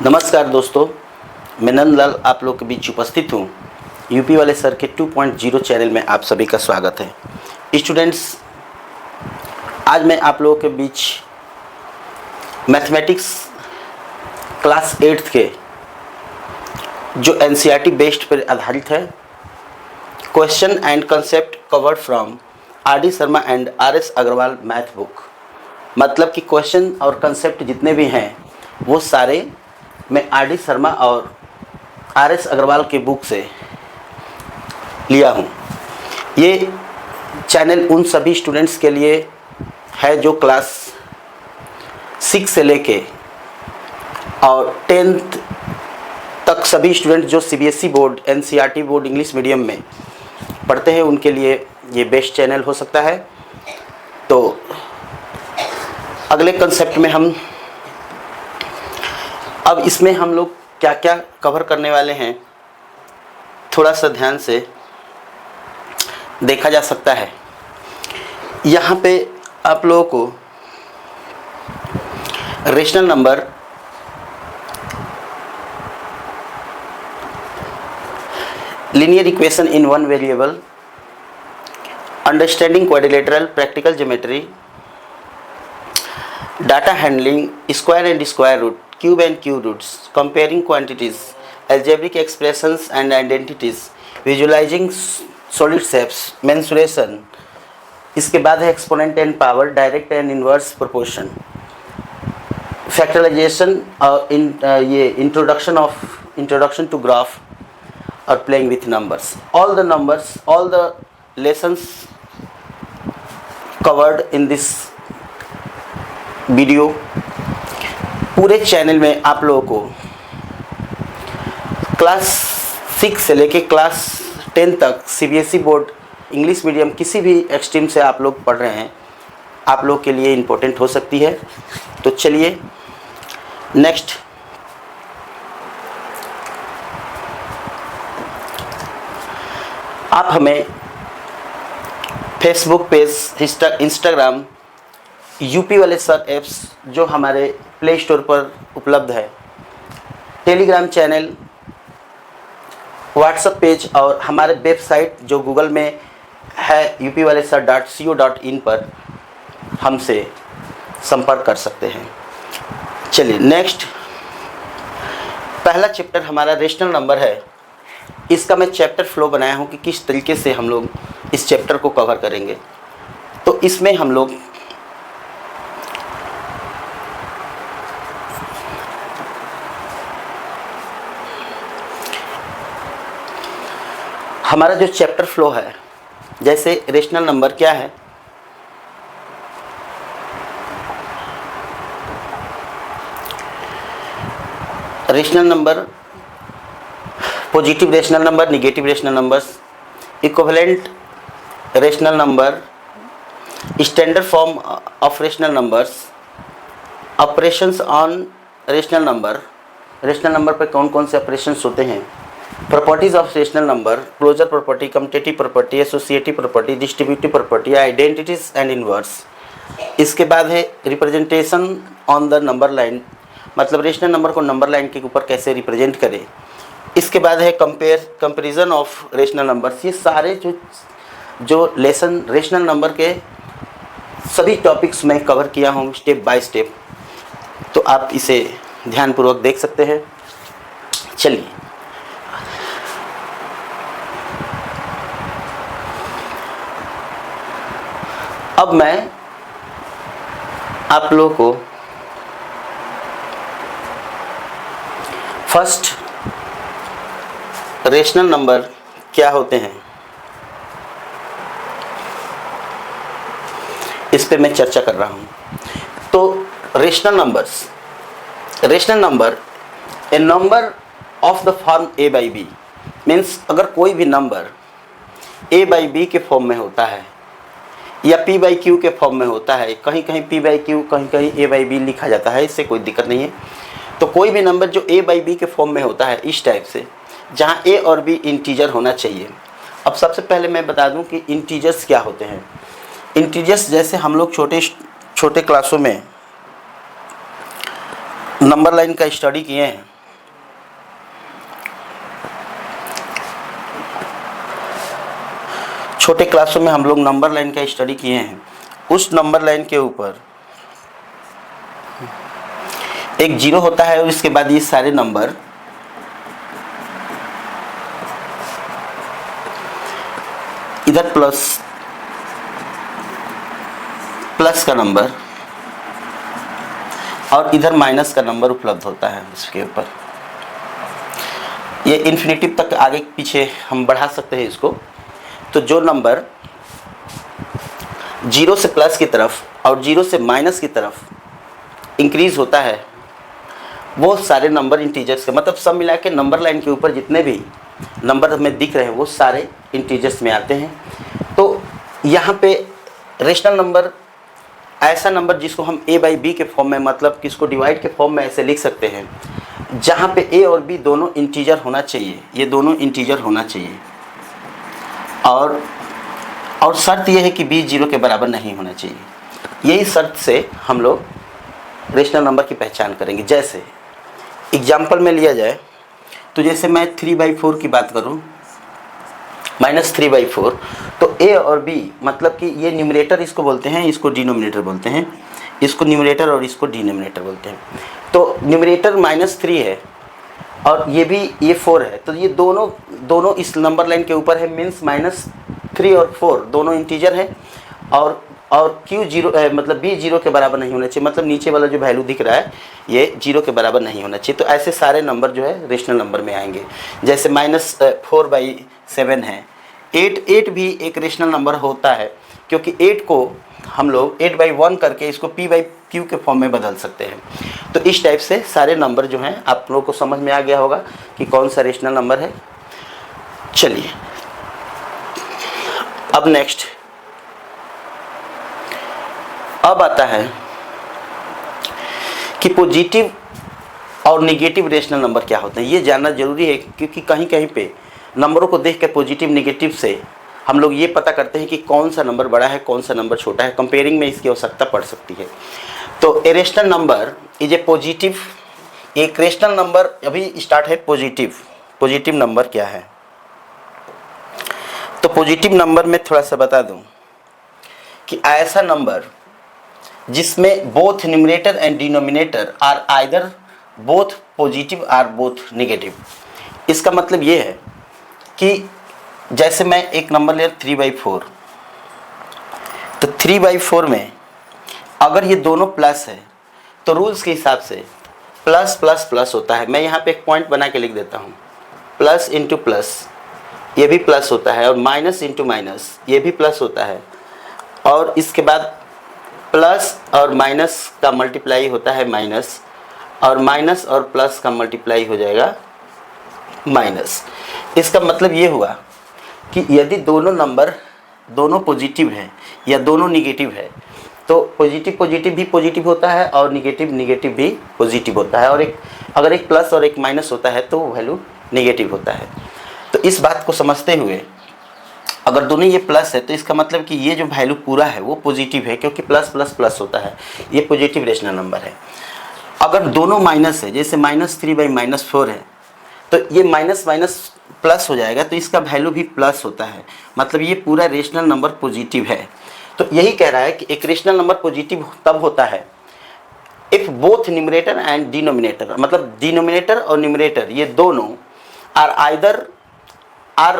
नमस्कार दोस्तों, मैं नंदलाल आप लोग के बीच उपस्थित हूँ। यूपी वाले सर के 2.0 चैनल में आप सभी का स्वागत है। स्टूडेंट्स, आज मैं आप लोगों के बीच मैथमेटिक्स क्लास 8th के जो एनसीईआरटी बेस्ड पर आधारित है, question and concept covered from R D. Sharma and R S. Agarwal math book, मतलब कि क्वेश्चन और कंसेप्ट जितने भी हैं वो सारे मैं आर.डी. शर्मा और आर.एस. अग्रवाल के बुक से लिया हूँ। ये चैनल उन सभी स्टूडेंट्स के लिए है जो क्लास 6 से लेके और 10th तक सभी स्टूडेंट जो CBSE board, NCERT board English medium में पढ़ते हैं उनके लिए ये बेस्ट चैनल हो सकता है। तो अगले कंसेप्ट में हम अब इसमें हम लोग क्या क्या कवर करने वाले हैं, थोड़ा सा ध्यान से देखा जा सकता है। यहाँ पे आप लोगों को rational number, linear equation in one variable, understanding quadrilateral, practical geometry, data handling, square and square root, cube and cube roots, comparing quantities, algebraic expressions and identities, visualizing solid shapes, mensuration, इसके बाद है exponent and power, direct and inverse proportion, factorization और ये introduction to graph or playing with numbers. All the lessons covered in this video। पूरे channel में आप लोगों को क्लास 6 से लेके क्लास 10 तक सीबीएसई बोर्ड इंग्लिश मीडियम किसी भी एक्सट्रीम से आप लोग पढ़ रहे हैं, आप लोग के लिए इम्पोर्टेंट हो सकती है। तो चलिए नेक्स्ट, आप हमें फेसबुक पेज, इंस्टाग्राम, यूपी वाले सर ऐप्स जो हमारे प्ले स्टोर पर उपलब्ध है, टेलीग्राम चैनल, व्हाट्सएप पेज और हमारे वेबसाइट जो गूगल में है upwalesar.co.in पर हमसे संपर्क कर सकते हैं। चलिए नेक्स्ट, पहला चैप्टर हमारा रेशनल नंबर है। इसका मैं चैप्टर फ्लो बनाया हूँ कि किस तरीके से हम लोग इस चैप्टर को कवर करेंगे। तो इसमें हम लोग हमारा जो चैप्टर फ्लो है, जैसे रेशनल नंबर क्या है, rational number, positive rational number, negative rational numbers, equivalent rational number, standard form of rational numbers, operations on rational number, rational number पर कौन कौन से ऑपरेशंस होते हैं, properties of rational number, closure property, commutative property, associative property, distributive property, identities and inverse. इसके बाद है representation on the number line, मतलब रेशनल नंबर को नंबर लाइन के ऊपर कैसे रिप्रेजेंट करें। इसके बाद है कंपैरिजन ऑफ रेशनल नंबर्स। ये सारे जो लेसन रेशनल नंबर के सभी टॉपिक्स मैं कवर किया हूँ स्टेप बाय स्टेप, तो आप इसे ध्यानपूर्वक देख सकते हैं। चलिए अब मैं आप लोगों को फर्स्ट रेशनल नंबर क्या होते हैं इस पे मैं चर्चा कर रहा हूँ। तो rational number a number of the form a by b, means अगर कोई भी नंबर ए बाई बी के फॉर्म में होता है या पी बाई क्यू के फॉर्म में होता है, कहीं कहीं पी बाई क्यू, कहीं कहीं ए बाई बी लिखा जाता है, इससे कोई दिक्कत नहीं है। तो कोई भी नंबर जो ए बाई बी के फॉर्म में होता है इस टाइप से, जहाँ ए और बी इंटीजर होना चाहिए। अब सबसे पहले मैं बता दूं कि इंटीजर्स क्या होते हैं। इंटीजर्स जैसे हम लोग छोटे क्लासों में नंबर लाइन का स्टडी किए हैं। छोटे क्लासों में हम लोग नंबर लाइन का स्टडी किए हैं। उस नंबर लाइन के ऊपर एक जीरो होता है और इसके बाद ये सारे नंबर इधर प्लस का नंबर और इधर माइनस का नंबर उपलब्ध होता है इसके ऊपर। ये इन्फिनिटिव तक आगे पीछे हम बढ़ा सकते हैं इसको। तो जो नंबर जीरो से प्लस की तरफ और जीरो से माइनस की तरफ इंक्रीज होता है वो सारे नंबर इंटीजर्स के, मतलब सब मिला के नंबर लाइन के ऊपर जितने भी नंबर हमें दिख रहे हैं वो सारे इंटीजर्स में आते हैं। तो यहाँ पे रेशनल नंबर ऐसा नंबर जिसको हम a बाई बी के फॉर्म में, मतलब कि इसको डिवाइड के फॉर्म में ऐसे लिख सकते हैं जहाँ पे a और b दोनों इंटीजर होना चाहिए। ये दोनों इंटीजर होना चाहिए और शर्त यह है कि b 0 के बराबर नहीं होना चाहिए। यही शर्त से हम लोग रेशनल नंबर की पहचान करेंगे। जैसे एग्जाम्पल में लिया जाए तो जैसे मैं 3/4 की बात करूँ, -3/4, तो a और b मतलब कि ये न्यूमरेटर इसको बोलते हैं, इसको डिनोमिनेटर बोलते हैं, इसको न्यूमरेटर और इसको डिनोमिनेटर बोलते हैं। तो न्यूमरेटर -3 है और ये 4 है, तो ये दोनों इस नंबर लाइन के ऊपर है, मीन्स -3 और 4 दोनों इंटीजर है और q 0 मतलब b 0 के बराबर नहीं होना चाहिए, मतलब नीचे वाला जो वैल्यू दिख रहा है ये 0 के बराबर नहीं होना चाहिए। तो ऐसे सारे नंबर जो है रेशनल नंबर में आएंगे। जैसे -4/7 है। 8 भी एक रेशनल नंबर होता है क्योंकि 8 को हम लोग 8/1 करके इसको p/q के फॉर्म में बदल सकते हैं। तो इस टाइप से सारे नंबर जो हैं आप लोगों को समझ में आ गया होगा कि कौन सा रेशनल नंबर है। चलिए अब नेक्स्ट अब आता है कि पॉजिटिव और नेगेटिव रेशनल नंबर क्या होते हैं। ये जानना जरूरी है क्योंकि कहीं कहीं पे नंबरों को देख के पॉजिटिव नेगेटिव से हम लोग ये पता करते हैं कि कौन सा नंबर बड़ा है कौन सा नंबर छोटा है। कंपेयरिंग में इसकी आवश्यकता पड़ सकती है। तो a rational number is a positive, एक रेशनल नंबर अभी स्टार्ट है पॉजिटिव नंबर क्या है। तो पॉजिटिव नंबर में थोड़ा सा बता दूं कि ऐसा नंबर जिसमें both numerator and denominator are either both positive or both negative. इसका मतलब ये है कि जैसे मैं एक नंबर ले 3/4, तो 3/4 में अगर ये दोनों प्लस है तो रूल्स के हिसाब से प्लस प्लस प्लस होता है। मैं यहाँ पे एक पॉइंट बना के लिख देता हूँ, प्लस इंटू प्लस ये भी प्लस होता है और माइनस इंटू माइनस ये भी प्लस होता है और इसके बाद प्लस और माइनस का मल्टीप्लाई होता है माइनस और माइनस और प्लस का मल्टीप्लाई हो जाएगा माइनस। इसका मतलब ये हुआ कि यदि दोनों नंबर दोनों पॉजिटिव हैं या दोनों निगेटिव है तो पॉजिटिव भी पॉजिटिव होता है और निगेटिव भी पॉजिटिव होता है, और अगर एक प्लस और एक माइनस होता है तो वैल्यू निगेटिव होता है। तो इस बात को समझते हुए अगर दोनों ये प्लस है तो इसका मतलब कि ये जो वैल्यू पूरा है वो पॉजिटिव है क्योंकि प्लस प्लस प्लस होता है, ये पॉजिटिव रेशनल नंबर है। अगर दोनों माइनस है, जैसे -3/-4 है, तो ये माइनस माइनस प्लस हो जाएगा तो इसका वैल्यू भी प्लस होता है, मतलब ये पूरा रेशनल नंबर पॉजिटिव है। तो यही कह रहा है कि एक रेशनल नंबर पॉजिटिव तब होता है if both numerator and denominator, मतलब डिनोमिनेटर और न्यूमरेटर ये दोनों are either are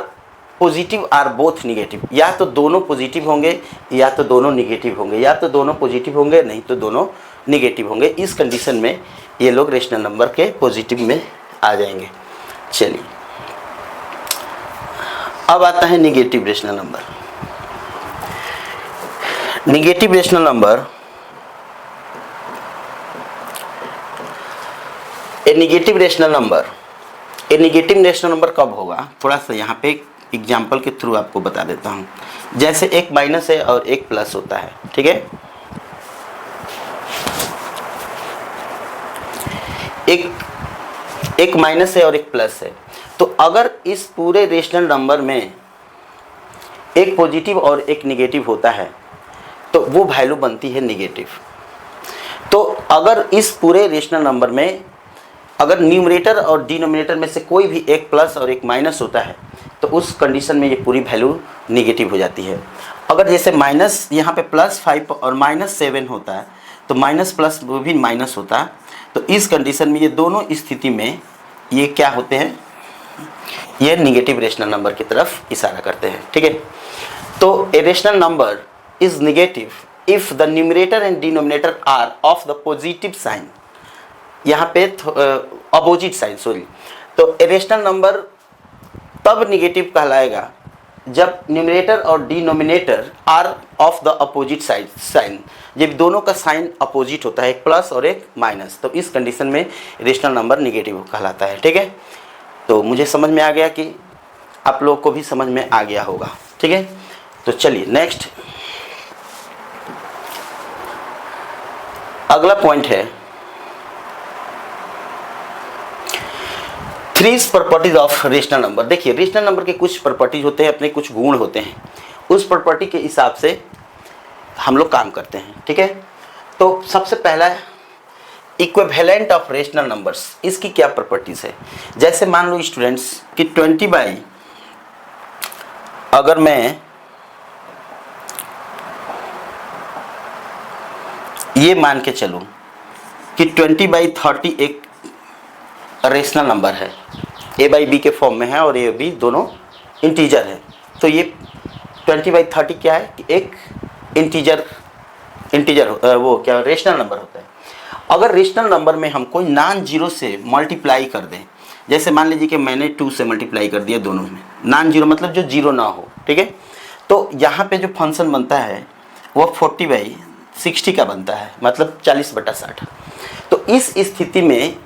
positive or both negative, या तो दोनों पॉजिटिव होंगे या तो दोनों निगेटिव होंगे, या तो दोनों पॉजिटिव होंगे नहीं तो दोनों निगेटिव होंगे। इस कंडीशन में ये लोग रेशनल नंबर के पॉजिटिव में आ जाएंगे। चलिए अब आता है negative rational number. Negative rational number, a negative rational number कब होगा, थोड़ा सा यहाँ पे एग्जाम्पल के थ्रू आपको बता देता हूँ। जैसे एक माइनस है और एक प्लस होता है, ठीक है। एक माइनस है और एक प्लस है, तो अगर इस पूरे रेशनल नंबर में एक पॉजिटिव और एक निगेटिव होता है तो वो वैल्यू बनती है निगेटिव। तो अगर इस पूरे रेशनल नंबर में अगर न्यूमरेटर और डिनोमिनेटर में से कोई भी एक प्लस और एक माइनस होता है तो उस कंडीशन में ये पूरी वैल्यू निगेटिव हो जाती है। अगर जैसे माइनस यहाँ पे +5 और -7 होता है तो माइनस प्लस वो भी माइनस होता है, तो इस कंडीशन में ये दोनों स्थिति में ये क्या होते हैं, ये निगेटिव रेशनल नंबर की तरफ इशारा करते हैं। ठीक है, तो a rational number is negative if the numerator and denominator are of the positive sign, यहाँ पे अपोजिट साइन सॉरी। तो ए रेशनल नंबर तब निगेटिव कहलाएगा जब न्यूमरेटर और denominator are of the opposite sign, जब दोनों का साइन अपोजिट होता है, एक प्लस और एक माइनस, तो इस कंडीशन में रेशनल नंबर निगेटिव कहलाता है। ठीक है, तो मुझे समझ में आ गया कि आप लोग को भी समझ में आ गया होगा। ठीक है, तो चलिए नेक्स्ट अगला पॉइंट है 3 प्रॉपर्टीज ऑफ रेशनल नंबर। देखिए रेशनल नंबर के कुछ प्रॉपर्टीज होते हैं, अपने कुछ गुण होते हैं, उस प्रॉपर्टी के हिसाब से हम लोग काम करते हैं। ठीक है, तो सबसे पहला है इक्विवेलेंट ऑफ रेशनल नंबर्स। इसकी क्या प्रॉपर्टीज है, जैसे मान लो स्टूडेंट्स कि 20 अगर मैं ये मान के चलूं कि 20/30 एक रेशनल नंबर है, a/b के फॉर्म में है और a b दोनों इंटीजर है, तो ये 20/30 क्या है कि एक इंटीजर वो क्या रेशनल नंबर होता है। अगर रेशनल नंबर में हम कोई नॉन जीरो से मल्टीप्लाई कर दें, जैसे मान लीजिए कि मैंने 2 से मल्टीप्लाई कर दिया, दोनों में नॉन जीरो मतलब जो जीरो ना हो। ठीक है, तो यहाँ पे जो फंक्शन बनता है वो 40/60 का बनता है, मतलब 40/60। तो इस स्थिति में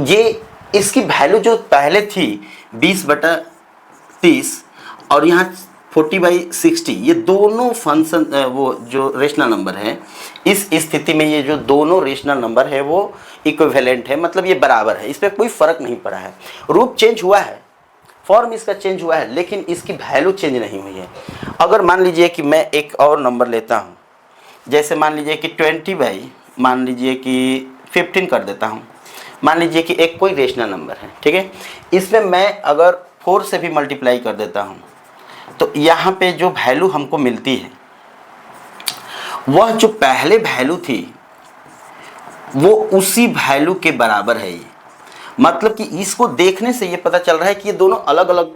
ये इसकी वैल्यू जो पहले थी 20/30 और यहाँ 40/60, ये दोनों फंक्शन वो जो रेशनल नंबर है, इस स्थिति में ये जो दोनों रेशनल नंबर है वो इक्विवेलेंट है, मतलब ये बराबर है, इस पर कोई फर्क नहीं पड़ा है। रूप चेंज हुआ है, फॉर्म इसका चेंज हुआ है, लेकिन इसकी वैल्यू चेंज नहीं हुई है। अगर मान लीजिए कि मैं एक और नंबर लेता हूँ, जैसे मान लीजिए कि 20/मान लीजिए कि 15 कर देता हूँ, मान लीजिए कि एक कोई रेशनल नंबर है। ठीक है, इसमें मैं अगर 4 से भी मल्टीप्लाई कर देता हूँ तो यहाँ पे जो वैल्यू हमको मिलती है वह जो पहले वैल्यू थी वो उसी वैल्यू के बराबर है। ये मतलब कि इसको देखने से ये पता चल रहा है कि ये दोनों अलग अलग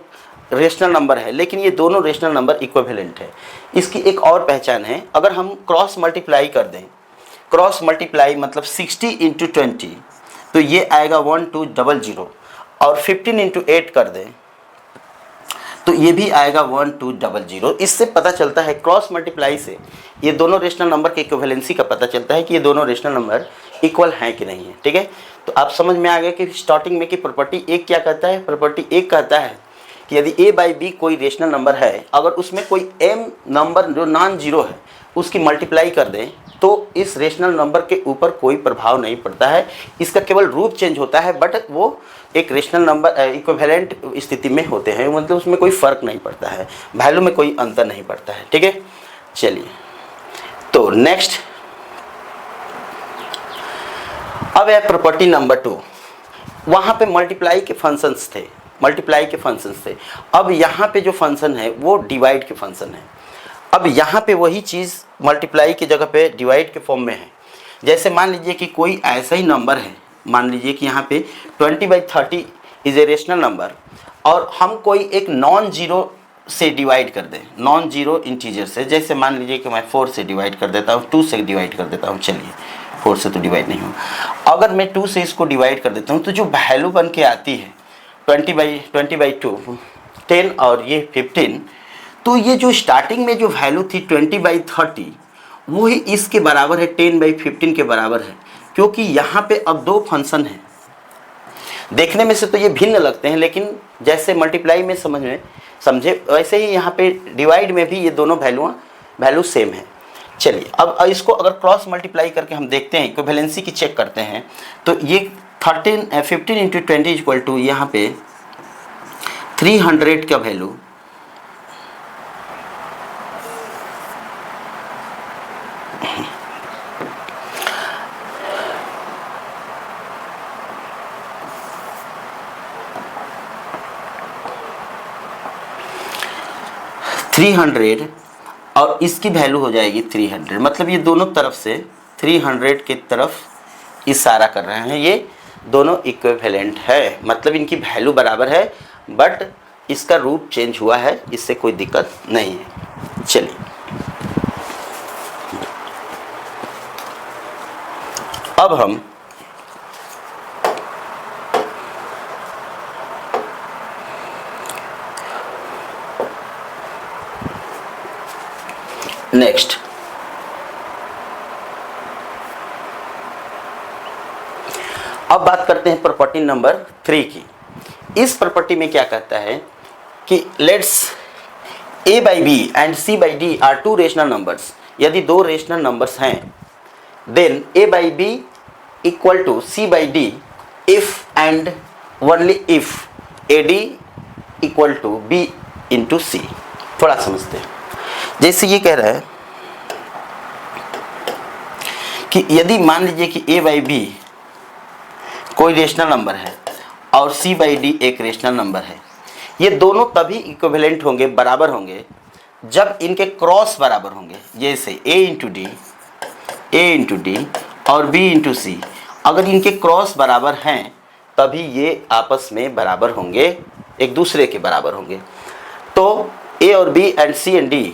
रेशनल नंबर है, लेकिन ये दोनों रेशनल नंबर इक्विवेलेंट है। इसकी एक और पहचान है, अगर हम क्रॉस मल्टीप्लाई कर दें, क्रॉस मल्टीप्लाई मतलब 60 × 20, तो ये आएगा 1200, और 15 × 8 कर दें तो ये भी आएगा 1200। इससे पता चलता है क्रॉस मल्टीप्लाई से ये दोनों रेशनल नंबर के इक्विवेलेंसी का पता चलता है कि ये दोनों रेशनल नंबर इक्वल हैं कि नहीं है। ठीक है, तो आप समझ में आ गया कि स्टार्टिंग में कि प्रॉपर्टी एक क्या कहता है, प्रॉपर्टी एक कहता है कि यदि a/b कोई रेशनल नंबर है, अगर उसमें कोई m नंबर जो नॉन जीरो है उसकी मल्टीप्लाई कर दें तो इस रेशनल नंबर के ऊपर कोई प्रभाव नहीं पड़ता है, इसका केवल रूप चेंज होता है, बट वो एक रेशनल नंबर इक्विवेलेंट स्थिति में होते हैं, मतलब उसमें कोई फर्क नहीं पड़ता है, वैल्यू में कोई अंतर नहीं पड़ता है। ठीक है, चलिए तो नेक्स्ट अब है प्रॉपर्टी नंबर 2। वहाँ पे मल्टीप्लाई के फंक्शंस थे, अब यहाँ पे जो फंक्शन है वो डिवाइड के फंक्शन है। अब यहाँ पे वही चीज़ मल्टीप्लाई की जगह पे डिवाइड के फॉर्म में है। जैसे मान लीजिए कि कोई ऐसा ही नंबर है, मान लीजिए कि यहाँ पे 20/30 इज ए रेशनल नंबर, और हम कोई एक नॉन जीरो से डिवाइड कर दें, नॉन जीरो इंटीजर से, जैसे मान लीजिए कि मैं 4 से डिवाइड कर देता हूँ, 2 से डिवाइड कर देता हूँ, चलिए 4 से तो डिवाइड नहीं होगा, अगर मैं 2 से इसको डिवाइड कर देता हूँ तो जो वैल्यू बन के आती है 20/2 10 और ये 15, तो ये जो स्टार्टिंग में जो वैल्यू थी 20/30 वो ही इसके बराबर है, 10/15 के बराबर है, क्योंकि यहाँ पे अब दो फंक्शन हैं। देखने में से तो ये भिन्न लगते हैं, लेकिन जैसे मल्टीप्लाई में समझे वैसे ही यहाँ पे डिवाइड में भी ये दोनों वैल्यू सेम है। चलिए अब इसको अगर क्रॉस मल्टीप्लाई करके हम देखते हैं, इक्विवेलेंसी की चेक करते हैं, तो ये 15 × 20 इक्वल टू यहाँ पे 300 का वैल्यू 300 और इसकी वैल्यू हो जाएगी 300, मतलब ये दोनों तरफ से 300 की तरफ इशारा कर रहे हैं। ये दोनों इक्विवेलेंट है, मतलब इनकी वैल्यू बराबर है, बट इसका रूप चेंज हुआ है, इससे कोई दिक्कत नहीं है। चलिए अब हम नेक्स्ट अब बात करते हैं प्रॉपर्टी नंबर 3 की। इस प्रॉपर्टी में क्या कहता है कि let's a by b and c by d are two rational numbers। यदि दो रेशनल नंबर्स हैं then a by b equal to c by d if and only if ad equal to b into c। थोड़ा समझते हैं। जैसे ये कह रहा है कि यदि मान लीजिए कि a by b कोई रेशनल नंबर है और c by d एक रेशनल नंबर है, ये दोनों तभी इक्विवेलेंट होंगे, बराबर होंगे, जब इनके क्रॉस बराबर होंगे। जैसे a इंटू डी और b इंटू सी, अगर इनके क्रॉस बराबर हैं तभी ये आपस में बराबर होंगे, एक दूसरे के बराबर होंगे। तो a और b and c and d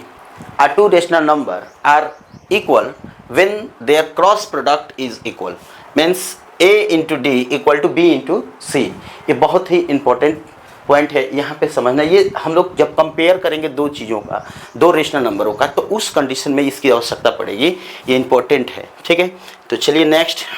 are two rational number are equal when their cross product is equal, means a into d equal to b into c. ये बहुत ही इंपॉर्टेंट पॉइंट है, यहाँ पे समझना। ये हम लोग जब कंपेयर करेंगे दो चीज़ों का, दो रेशनल नंबरों का, तो उस कंडीशन में इसकी आवश्यकता पड़ेगी। ये इंपॉर्टेंट है, ठीक है। तो चलिए नेक्स्ट